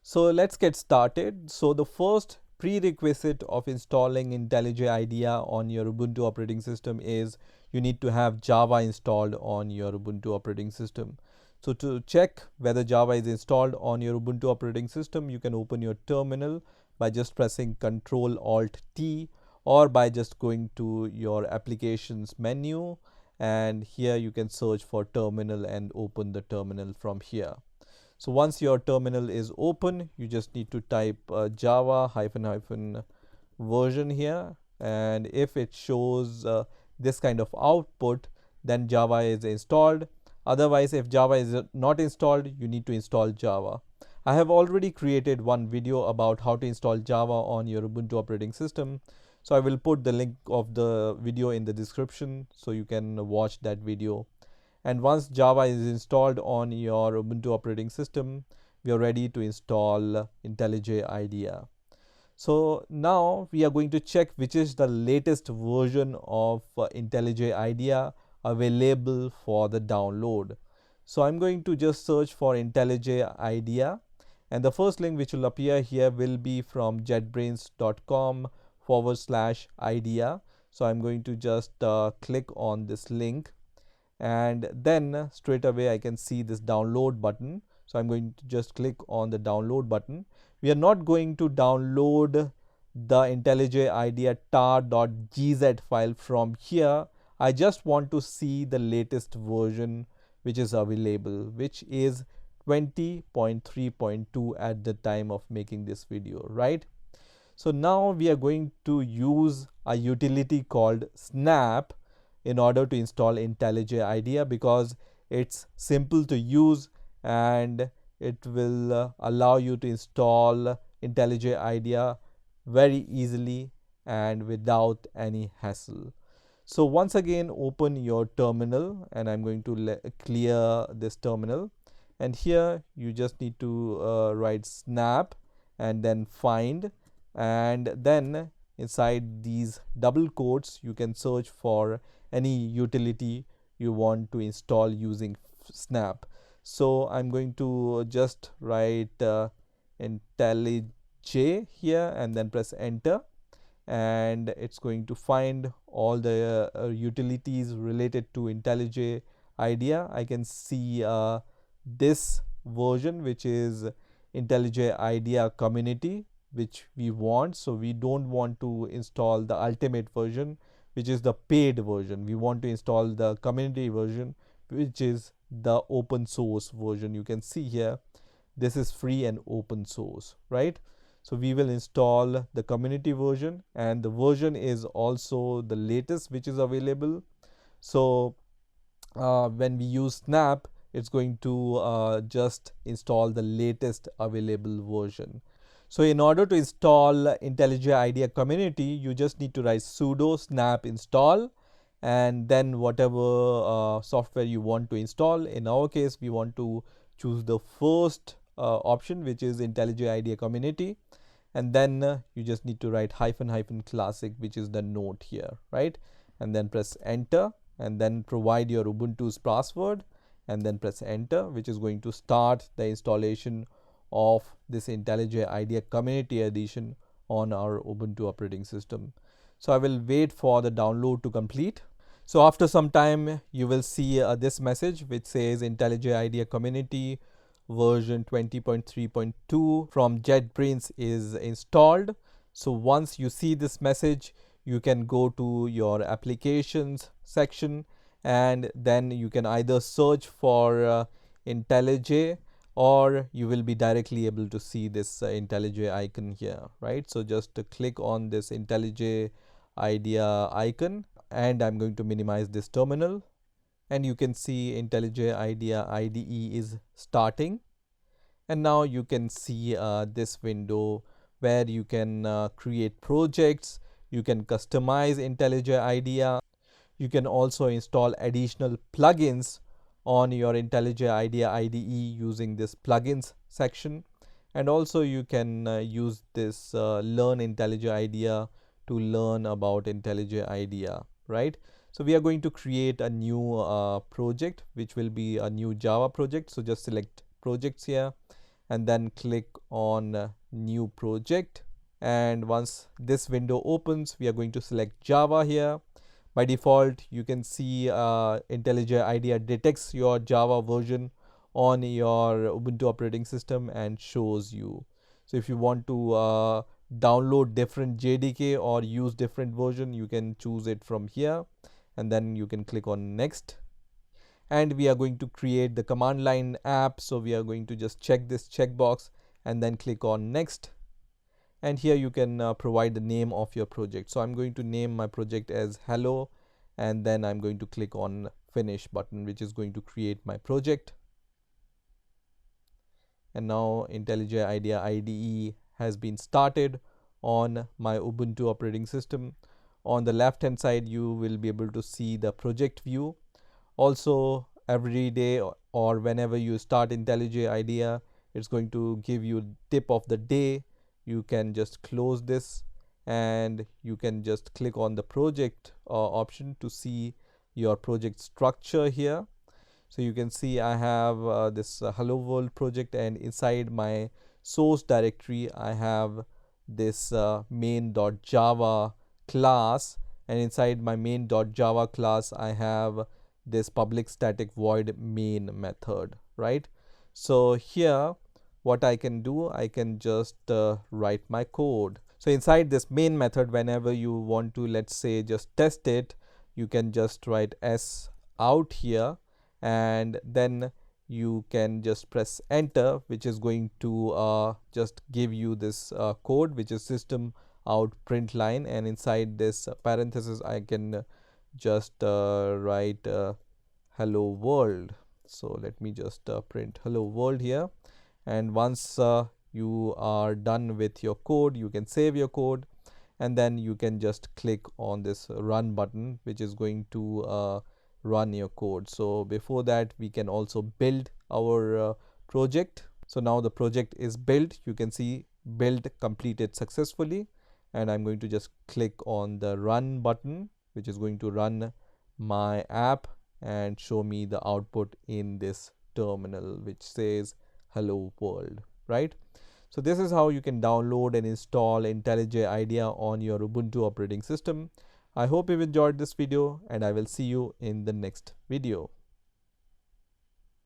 So let's get started. So the first prerequisite of installing IntelliJ IDEA on your Ubuntu operating system is you need to have Java installed on your Ubuntu operating system. So to check whether Java is installed on your Ubuntu operating system, you can open your terminal by just pressing Ctrl Alt T, or by just going to your applications menu, and here you can search for terminal and open the terminal from here. So once your terminal is open, you just need to type java hyphen hyphen version here, and if it shows this kind of output, then Java is installed. Otherwise, if Java is not installed, you need to install Java. I have already created one video about how to install Java on your Ubuntu operating system, so I will put the link of the video in the description so you can watch that video. And once Java is installed on your Ubuntu operating system, we are ready to install IntelliJ IDEA. So now we are going to check which is the latest version of IntelliJ IDEA available for the download. So I'm going to just search for IntelliJ IDEA, and the first link which will appear here will be from jetbrains.com/IDEA. So I'm going to just click on this link, and then straight away I can see this download button. So I'm going to just click on the download button. We are not going to download the IntelliJ IDEA tar.gz file from here. I just want to see the latest version which is available, which is 20.3.2 at the time of making this video, right? So now we are going to use a utility called Snap in order to install IntelliJ IDEA, because it's simple to use and it will allow you to install IntelliJ IDEA very easily and without any hassle. So once again, open your terminal, and I'm going to clear this terminal, and here you just need to write snap and then find, and then inside these double quotes you can search for any utility you want to install using Snap. So I'm going to just write IntelliJ here and then press enter, and it's going to find all the utilities related to IntelliJ IDEA. I can see this version, which is IntelliJ IDEA Community, which we want. So we don't want to install the ultimate version, which is the paid version. We want to install the community version, which is the open source version. You can see here, this is free and open source, right? So we will install the community version, and the version is also the latest which is available. So when we use Snap, it's going to just install the latest available version. So in order to install IntelliJ IDEA Community, you just need to write sudo snap install, and then whatever software you want to install. In our case, we want to choose the first option, which is IntelliJ IDEA Community, and then you just need to write -- classic, which is the note here, right? And then press enter, and then provide your Ubuntu's password, and then press enter, which is going to start the installation of this IntelliJ IDEA Community Edition on our Ubuntu operating system. So I will wait for the download to complete. So after some time, you will see this message which says IntelliJ IDEA Community version 20.3.2 from JetBrains is installed. So once you see this message, you can go to your applications section, and then you can either search for IntelliJ, or you will be directly able to see this IntelliJ icon here, right? So just click on this IntelliJ IDEA icon, and I'm going to minimize this terminal, and you can see IntelliJ IDEA IDE is starting. And now you can see this window where you can create projects, you can customize IntelliJ IDEA, you can also install additional plugins on your IntelliJ IDEA IDE using this plugins section, and also you can use this learn IntelliJ IDEA to learn about IntelliJ IDEA, right? So we are going to create a new project, which will be a new Java project. So just select projects here, and then click on new project. And once this window opens, we are going to select Java here. By default, you can see IntelliJ IDEA detects your Java version on your Ubuntu operating system and shows you. So if you want to download different JDK or use different version, you can choose it from here, and then you can click on next. And we are going to create the command line app, so we are going to just check this checkbox and then click on next. And here you can provide the name of your project. So I'm going to name my project as hello, and then I'm going to click on finish button, which is going to create my project. And now IntelliJ IDEA IDE has been started on my Ubuntu operating system. On the left hand side, you will be able to see the project view. Also, every day or whenever you start IntelliJ IDEA, it's going to give you tip of the day. You can just close this and you can just click on the project option to see your project structure here. So you can see I have this hello world project, and inside my source directory I have this main.java class, and inside my main.java class I have this public static void main method, right? So here what I can do, I can just write my code. So inside this main method, whenever you want to, let's say, just test it, you can just write s out here, and then you can just press enter, which is going to just give you this code, which is system out print line. And inside this parenthesis I can just write hello world. So let me just print hello world here. And once you are done with your code, you can save your code, and then you can just click on this run button, which is going to run your code. So before that, we can also build our project. So now the project is built. You can see build completed successfully, and I'm going to just click on the run button, which is going to run my app and show me the output in this terminal, which says hello world, right? So this is how you can download and install IntelliJ IDEA on your Ubuntu operating system. I hope you've enjoyed this video, and I will see you in the next video.